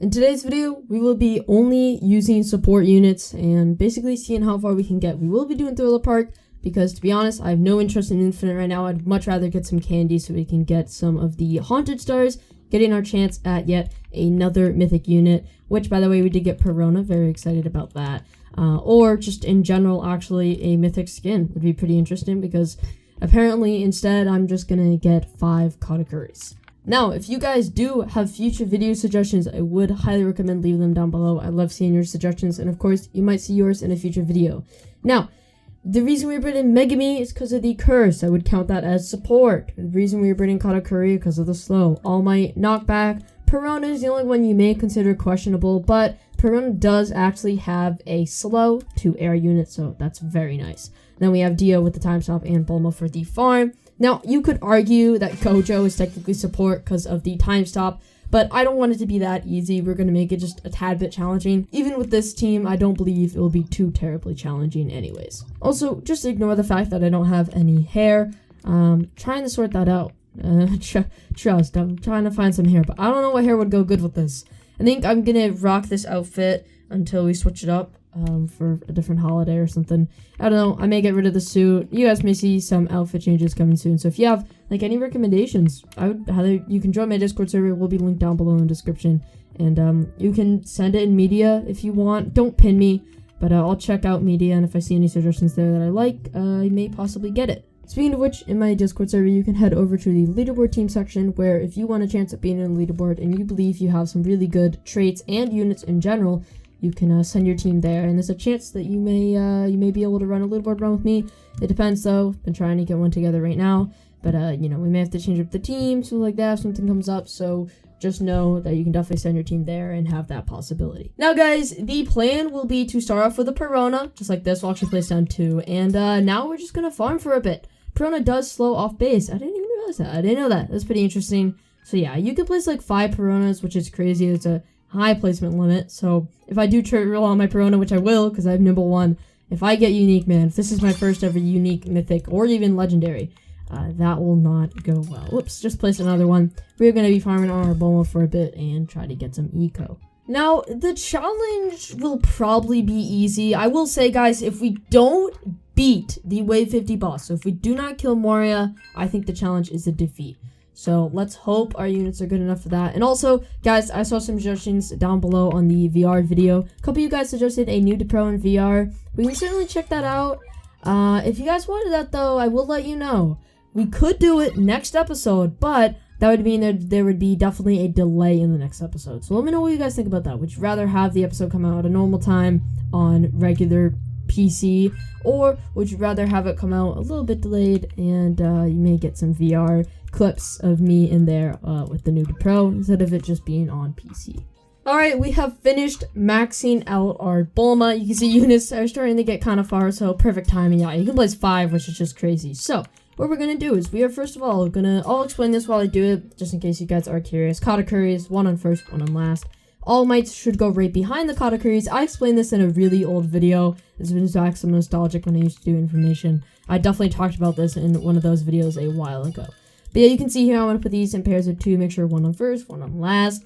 In today's video, we will be only using support units and basically seeing how far we can get. We will be doing Thriller Park because, to be honest, I have no interest in Infinite right now. I'd much rather get some candy so we can get some of the Haunted Stars, getting our chance at yet another mythic unit, which, by the way, we did get Perona. Very excited about that. Or just in general, actually, a mythic skin would be pretty interesting because apparently instead I'm just gonna get 5 Katakuris. Now, if you guys do have future video suggestions, I would highly recommend leaving them down below. I love seeing your suggestions, and of course, you might see yours in a future video. Now, the reason we were bringing Megami is because of the curse. I would count that as support. The reason we were bringing Katakuri because of the slow. All Might, knockback. Perona is the only one you may consider questionable, but Perona does actually have a slow to air unit, so that's very nice. Then we have Dio with the time stop and Bulma for the farm. Now, you could argue that Gojo is technically support because of the time stop, but I don't want it to be that easy. We're going to make it just a tad bit challenging. Even with this team, I don't believe it will be too terribly challenging anyways. Also, just ignore the fact that I don't have any hair. Trying to sort that out. Trust, I'm trying to find some hair, but I don't know what hair would go good with this. I think I'm going to rock this outfit until we switch it up. For a different holiday or something. I don't know. I may get rid of the suit. You guys may see some outfit changes coming soon. So if you have like any recommendations, you can join my Discord server. It will be linked down below in the description. And you can send it in media if you want. Don't pin me, but I'll check out media, and if I see any suggestions there that I like, I may possibly get it. Speaking of which, in my Discord server, you can head over to the leaderboard team section, where if you want a chance at being in the leaderboard and you believe you have some really good traits and units in general, you can send your team there, and there's a chance that you may be able to run a leaderboard run with me. It depends though. Been trying to get one together right now, but we may have to change up the team, something like that if something comes up. So just know that you can definitely send your team there and have that possibility. Now, guys, the plan will be to start off with a Perona, just like this. We'll actually place down 2, and now we're just gonna farm for a bit. Perona does slow off base. I didn't even realize that. I didn't know that. That's pretty interesting. So yeah, you can place like 5 Peronas, which is crazy. It's a high placement limit, so if I do roll on my Perona, which I will because I have Nimble 1, if I get unique, man, if this is my first ever unique mythic or even legendary, that will not go well. Whoops, just placed another one. We're going to be farming on our Bulma for a bit and try to get some eco. Now, the challenge will probably be easy. I will say, guys, if we don't beat the Wave 50 boss, so if we do not kill Moria, I think the challenge is a defeat. So let's hope our units are good enough for that. And also, guys, I saw some suggestions down below on the VR video. A couple of you guys suggested a new to Pro in VR. We can certainly check that out. If you guys wanted that, though, I will let you know. We could do it next episode, but that would mean that there would be definitely a delay in the next episode. So let me know what you guys think about that. Would you rather have the episode come out at a normal time on regular PC, or would you rather have it come out a little bit delayed and you may get some VR clips of me in there with the new to Pro instead of it just being on PC. Alright, we have finished maxing out our Bulma. You can see units are starting to get kind of far, so perfect timing. Yeah, you can place 5, which is just crazy. So what we're gonna do is we are first of all I'll explain this while I do it, just in case you guys are curious. Katakuris, 1 on first, 1 on last. All Mights should go right behind the Katakuris. I explained this in a really old video. It's been back some nostalgic when I used to do information. I definitely talked about this in one of those videos a while ago. But yeah, you can see here I'm going to put these in pairs of 2. Make sure 1 on first, 1 on last.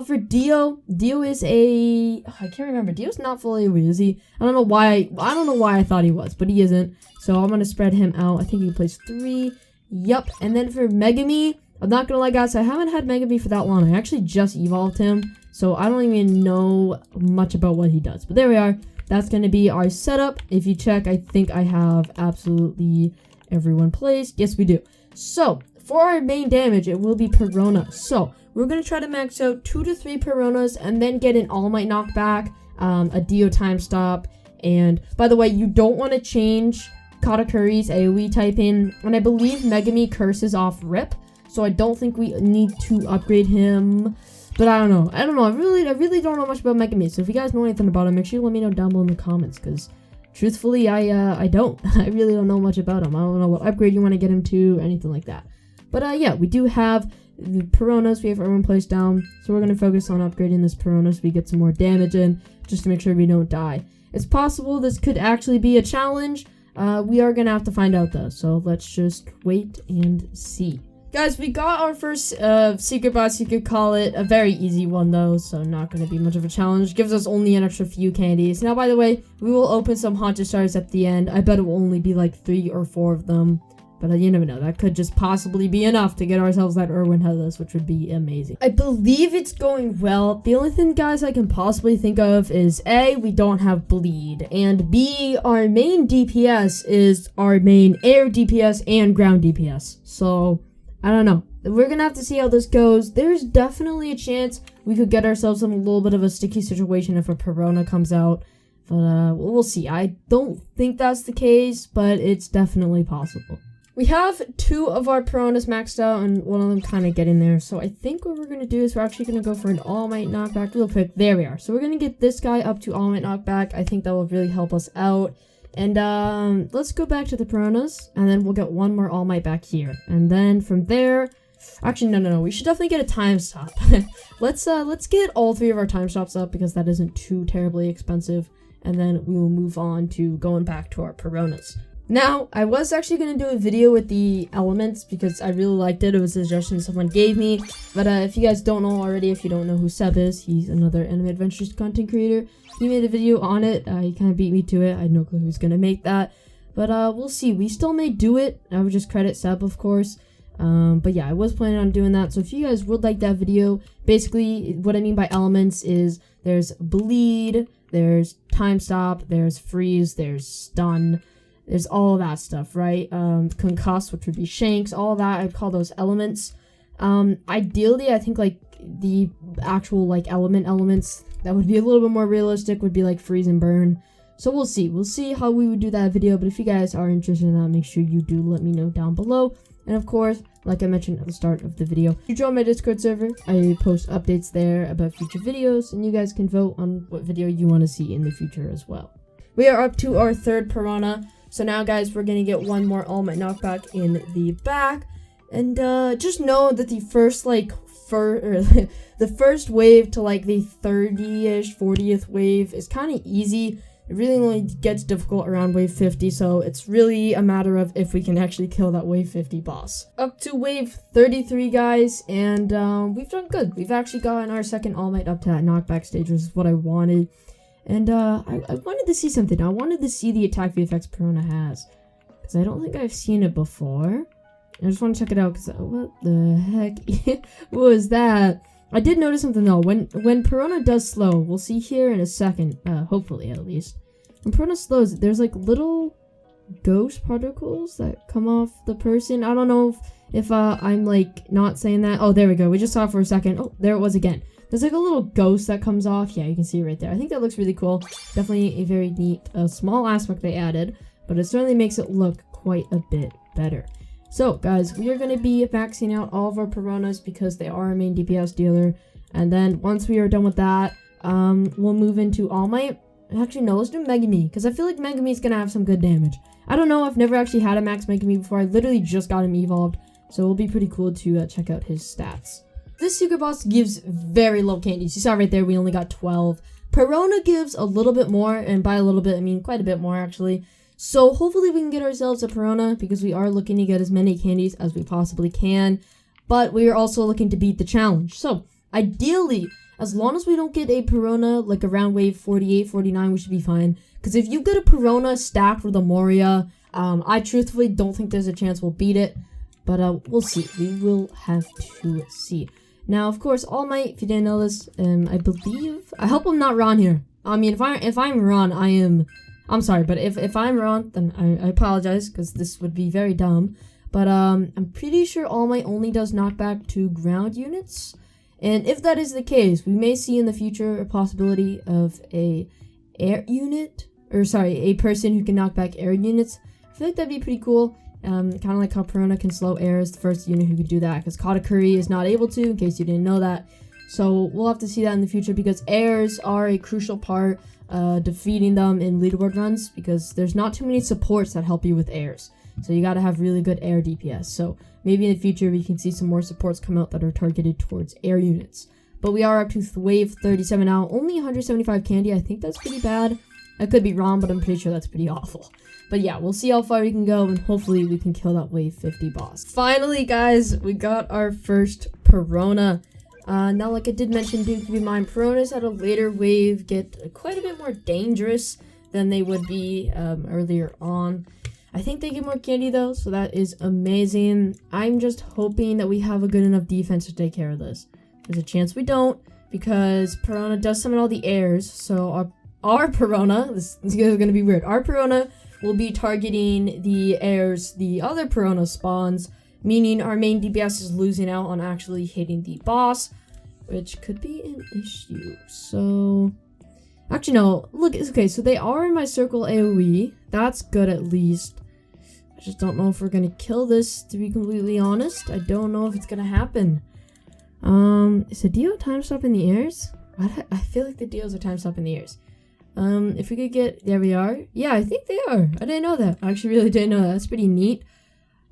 For Dio is I can't remember. Dio's not fully aware, is he? I don't know why I thought he was, but he isn't. So I'm going to spread him out. I think he plays 3. Yup. And then for Megami, I'm not going to lie, guys. I haven't had Megami for that long. I actually just evolved him, so I don't even know much about what he does. But there we are. That's going to be our setup. If you check, I think I have absolutely everyone placed. Yes, we do. So for our main damage, it will be Perona. So we're going to try to max out 2 to 3 Peronas and then get an All Might knockback, a Dio time stop. And by the way, you don't want to change Katakuri's AoE typing. And I believe Megami curses off Rip. So I don't think we need to upgrade him. But I don't know. I really don't know much about Megami. So if you guys know anything about him, make sure you let me know down below in the comments. Because truthfully, I don't. I really don't know much about him. I don't know what upgrade you want to get him to, anything like that. But yeah, we do have the Peronas. We have everyone placed down. So we're going to focus on upgrading this Perona so we get some more damage in, just to make sure we don't die. It's possible this could actually be a challenge. We are going to have to find out though. So let's just wait and see. Guys, we got our first secret boss, you could call it. A very easy one, though, so not going to be much of a challenge. Gives us only an extra few candies. Now, by the way, we will open some haunted stars at the end. I bet it will only be like 3 or 4 of them. But you never know. That could just possibly be enough to get ourselves that Irwin Headless, which would be amazing. I believe it's going well. The only thing, guys, I can possibly think of is A, we don't have bleed, and B, our main DPS is our main air DPS and ground DPS. So, I don't know. We're gonna have to see how this goes. There's definitely a chance we could get ourselves in a little bit of a sticky situation if a Perona comes out. But we'll see. I don't think that's the case, but it's definitely possible. We have 2 of our Peronas maxed out and one of them kind of getting there. So I think what we're going to do is we're actually going to go for an All Might knockback real quick. There we are. So we're going to get this guy up to All Might knockback. I think that will really help us out. And let's go back to the Peronas and then we'll get one more All Might back here. And then from there, actually no. We should definitely get a time stop. Let's get all 3 of our time stops up because that isn't too terribly expensive. And then we will move on to going back to our Peronas. Now, I was actually going to do a video with the elements because I really liked it. It was a suggestion someone gave me. But if you guys don't know already, if you don't know who Seb is, he's another Anime Adventures content creator. He made a video on it. He kind of beat me to it. I had no clue who's going to make that. But we'll see. We still may do it. I would just credit Seb, of course. But yeah, I was planning on doing that. So if you guys would like that video, basically what I mean by elements is there's bleed, there's time stop, there's freeze, there's stun. There's all that stuff, right? Concuss, which would be shanks, all that. I'd call those elements. Ideally, I think like the actual like elements that would be a little bit more realistic would be like freeze and burn. So we'll see. We'll see how we would do that video. But if you guys are interested in that, make sure you do let me know down below. And of course, like I mentioned at the start of the video, you join my Discord server. I post updates there about future videos, and you guys can vote on what video you want to see in the future as well. We are up to our 3rd Perona. So now, guys, we're going to get one more All Might knockback in the back. And just know that the first, like, the first wave to, like, the 30-ish, 40th wave is kind of easy. It really only gets difficult around wave 50, so it's really a matter of if we can actually kill that wave 50 boss. Up to wave 33, guys, and we've done good. We've actually gotten our 2nd All Might up to that knockback stage, which is what I wanted. And I wanted to see something. I wanted to see the attack VFX Perona has. Because I don't think I've seen it before. I just want to check it out because what the heck? What was that? I did notice something though. When Perona does slow, we'll see here in a second, hopefully at least. When Perona slows, there's like little ghost particles that come off the person. I don't know if I'm like not saying that. Oh, there we go. We just saw it for a second. Oh, there it was again. There's like a little ghost that comes off. Yeah, you can see it right there. I think that looks really cool. Definitely a very neat, small aspect they added, but it certainly makes it look quite a bit better. So, guys, we are going to be maxing out all of our Peronas because they are our main DPS dealer. And then once we are done with that, we'll move into All Might. Actually, no, let's do Megami because I feel like Megami is going to have some good damage. I don't know. I've never actually had a max Megami before. I literally just got him evolved, so it'll be pretty cool to check out his stats. This secret boss gives very low candies. You saw right there, we only got 12. Perona gives a little bit more, and by a little bit, I mean quite a bit more, actually. So hopefully we can get ourselves a Perona, because we are looking to get as many candies as we possibly can. But we are also looking to beat the challenge. So, ideally, as long as we don't get a Perona, like around wave 48, 49, we should be fine. Because if you get a Perona stacked with a Moria, I truthfully don't think there's a chance we'll beat it. But we'll see. We will have to see. Now, of course, All Might, if you didn't know this, I believe... I hope I'm not wrong here. I mean, if I'm wrong, I'm sorry, but if I'm wrong, then I apologize, because this would be very dumb. But I'm pretty sure All Might only does knockback to ground units. And if that is the case, we may see in the future a possibility of a air unit. Or sorry, a person who can knock back air units. I feel like that'd be pretty cool. Kind of like how Perona can slow air is the first unit who could do that, because Katakuri is not able to, in case you didn't know that. So we'll have to see that in the future, because airs are a crucial part defeating them in leaderboard runs, because there's not too many supports that help you with airs. So you gotta have really good air DPS. So maybe in the future we can see some more supports come out that are targeted towards air units. But we are up to wave 37 now, only 175 candy. I think that's pretty bad. I could be wrong, but I'm pretty sure that's pretty awful. But yeah, we'll see how far we can go, and hopefully we can kill that wave 50 boss. Finally, guys, we got our first Perona. Now, like I did mention, do keep in mind, Peronas at a later wave get quite a bit more dangerous than they would be earlier on. I think they get more candy though, so that is amazing. I'm just hoping that we have a good enough defense to take care of this. There's a chance we don't, because Perona does summon all the airs, so our Perona, this is going to be weird, our Perona will be targeting the airs the other Perona spawns, meaning our main DPS is losing out on actually hitting the boss, which could be an issue. So, actually no, look, okay, so they are in my circle AoE, that's good at least. I just don't know if we're going to kill this, to be completely honest. I don't know if it's going to happen. Is the Dio time stop in the airs? I feel like the Dios are time stop in the airs. If we could get, there we are. Yeah, I think they are. I didn't know that. I actually really didn't know that. That's pretty neat.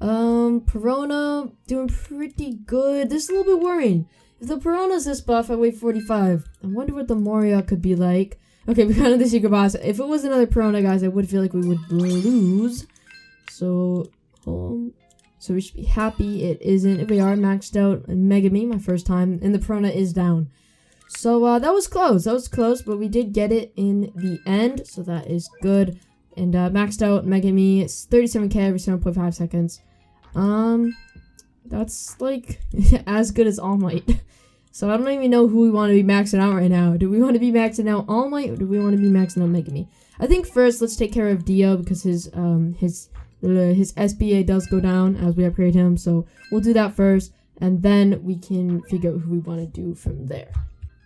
Perona doing pretty good. This is a little bit worrying. If the Perona's this buff at wave 45, I wonder what the Moria could be like. Okay, we got the secret boss. If it was another Perona, guys, I would feel like we would lose. So, so we should be happy it isn't. If we are maxed out in Megami, my first time, and the Perona is down. So, that was close, but we did get it in the end, so that is good. And, maxed out Megami, it's 37k every 7.5 seconds. That's, like, as good as All Might. So, I don't even know who we want to be maxing out right now. Do we want to be maxing out All Might, or do we want to be maxing out Megami? I think first, let's take care of Dio, because his SBA does go down as we upgrade him, so we'll do that first, and then we can figure out who we want to do from there.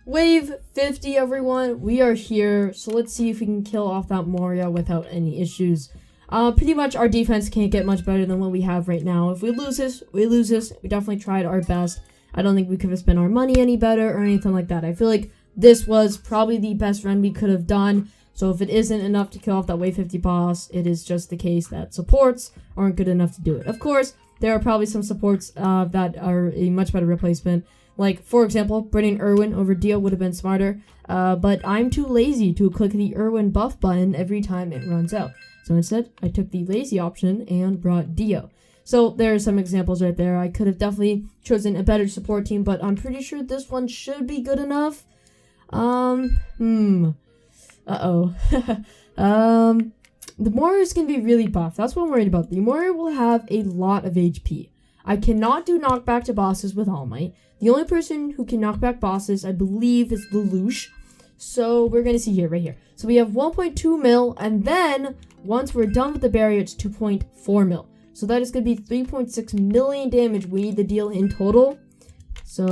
Wave 50, everyone. We are here, so let's see if we can kill off that Moria without any issues. Pretty much our defense can't get much better than what we have right now. If we lose this, we lose this. We definitely tried our best. I don't think we could have spent our money any better or anything like that. I feel like this was probably the best run we could have done. So if it isn't enough to kill off that wave 50 boss, it is just the case that supports aren't good enough to do it. Of course, there are probably some supports that are a much better replacement. Like, for example, bringing Irwin over Dio would have been smarter, but I'm too lazy to click the Irwin buff button every time it runs out. So instead, I took the lazy option and brought Dio. So there are some examples right there. I could have definitely chosen a better support team, but I'm pretty sure this one should be good enough. The Moria is going to be really buff. That's what I'm worried about. The Moria will have a lot of HP. I cannot do knockback to bosses with All Might. The only person who can knock back bosses, I believe, is Lelouch. So we're going to see here, right here. So we have 1.2 mil, and then once we're done with the barrier, it's 2.4 mil. So that is going to be 3.6 million damage we need to deal in total. So,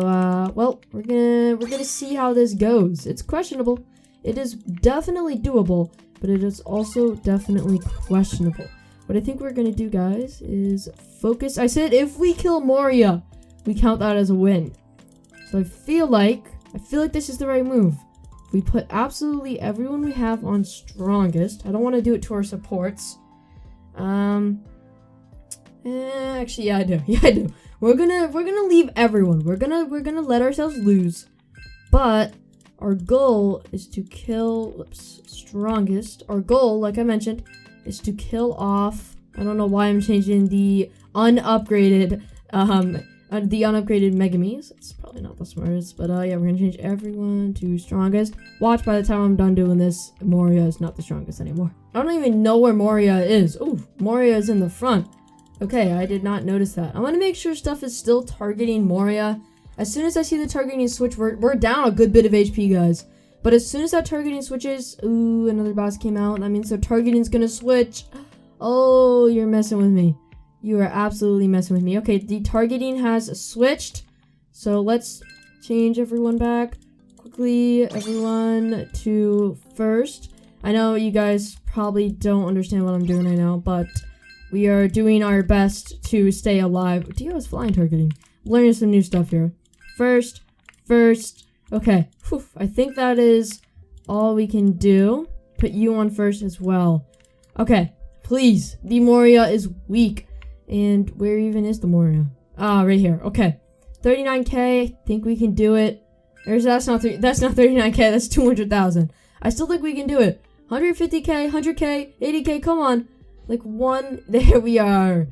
well, we're gonna see how this goes. It's questionable. It is definitely doable, but it is also definitely questionable. What I think we're gonna do, guys, is focus. I said if we kill Moria, we count that as a win. So I feel like this is the right move. We put absolutely everyone we have on strongest. I don't want to do it to our supports. Actually, yeah, I do. Yeah, I do. We're gonna leave everyone. We're gonna let ourselves lose. But our goal is to kill strongest. Our goal, like I mentioned, is to kill off. I don't know why I'm changing the unupgraded Megamis. It's probably not the smartest, but yeah, we're gonna change everyone to strongest. Watch, by the time I'm done doing this, Moria is not the strongest anymore. I don't even know where Moria is. Ooh, Moria is in the front. Okay, I did not notice that. I want to make sure stuff is still targeting Moria. As soon as I see the targeting switch, we're down a good bit of HP, guys. But as soon as that targeting switches, ooh, another boss came out. That means the targeting's gonna switch. Oh, you're messing with me. You are absolutely messing with me. Okay, the targeting has switched. So let's change everyone back quickly. Everyone to first. I know you guys probably don't understand what I'm doing right now, but we are doing our best to stay alive. Dio is flying targeting. Learning some new stuff here. First. Okay. Whew. I think that is all we can do. Put you on first as well. Okay. Please. The Moria is weak. And where even is the Moria? Ah, right here. Okay. 39k. I think we can do it. That's not 39k. That's 200,000. I still think we can do it. 150k, 100k, 80k, come on. Like one, there we are.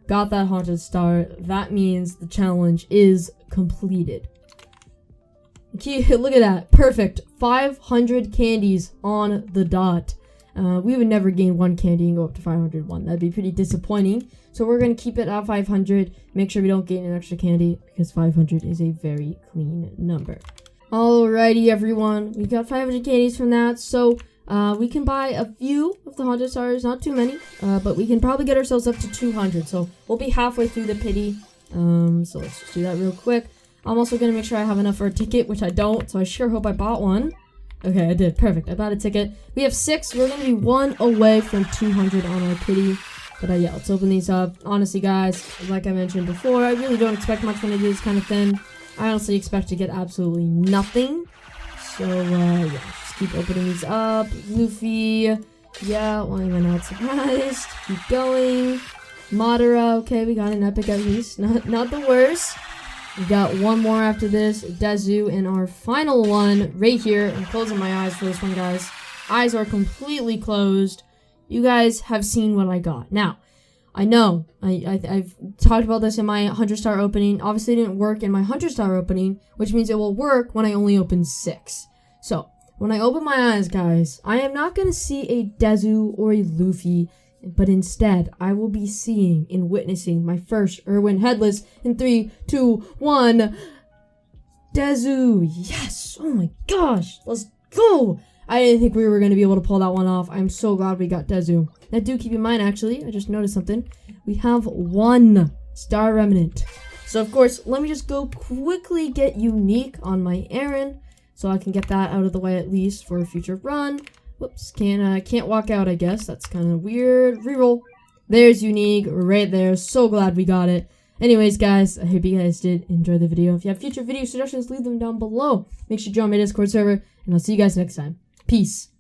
Got that haunted star. That means the challenge is completed. Okay, look at that. Perfect. 500 candies on the dot. We would never gain 1 candy and go up to 501. That'd be pretty disappointing. So we're going to keep it at 500. Make sure we don't gain an extra candy because 500 is a very clean number. Alrighty, everyone. We got 500 candies from that. So we can buy a few of the haunted stars. Not too many. But we can probably get ourselves up to 200. So we'll be halfway through the pity. So let's just do that real quick. I'm also going to make sure I have enough for a ticket, which I don't. So I sure hope I bought one. Okay, I did. Perfect. I bought a ticket. We have 6. We're going to be 1 away from 200 on our pity. But yeah, let's open these up. Honestly, guys, like I mentioned before, I really don't expect much when I do this kind of thing. I honestly expect to get absolutely nothing. So, yeah, just keep opening these up. Luffy. Yeah, why am I not surprised? Keep going. Madara. Okay, we got an epic at least. Not the worst. We got one more after this, Dezu, and our final one right here. I'm closing my eyes for this one, guys. Eyes are completely closed. You guys have seen what I got. Now, I know I've talked about this in my 100-star opening. Obviously, it didn't work in my 100-star opening, which means it will work when I only open 6. So, when I open my eyes, guys, I am not going to see a Dezu or a Luffy, but instead, I will be seeing and witnessing my first Erwin Headless in 3, 2, 1. Dezu. Yes. Oh my gosh. Let's go. I didn't think we were going to be able to pull that one off. I'm so glad we got Dezu. Now, do keep in mind, actually, I just noticed something. We have 1 Star Remnant. So, of course, let me just go quickly get Unique on my Eren, so I can get that out of the way at least for a future run. Whoops, can't walk out, I guess. That's kind of weird. Reroll. There's Unique right there. So glad we got it. Anyways, guys, I hope you guys did enjoy the video. If you have future video suggestions, leave them down below. Make sure to join my Discord server, and I'll see you guys next time. Peace.